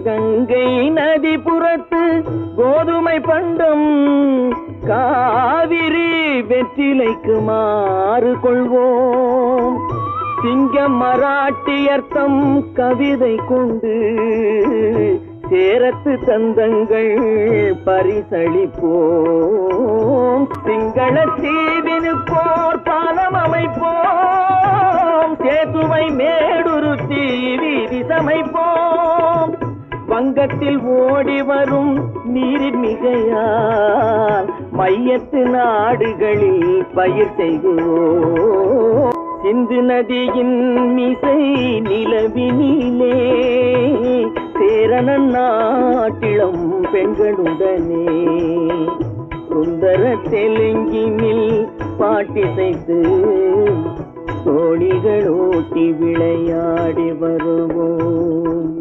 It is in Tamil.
கங்கை நதிபுறத்து கோதுமை பண்டம் காவிரி வெற்றிலைக்கு மாறு கொள்வோம். சிங்கம் மராட்டியர்த்தம் கவிதை கொண்டு சேரத்து தந்தங்கள் பரிசளிப்போம். சிங்கள தீவினுக்கோர் பாலம் அமைப்போம். சேதுவை மேடுருத்தி வீதி சமைப்போம். வங்கத்தில் ஓடி வரும் நீரின் மிகையால் மையத்து நாடுகளில் பயிர் செய்கிறோம். சிந்து நதியின் மிசை நிலவினிலே சேரணன் நாட்டிளம் பெண்களுடனே சுந்தர தெலுங்கினில் பாட்டிசைத்து தோணிகள் ஓட்டி விளையாடி வருவோம்.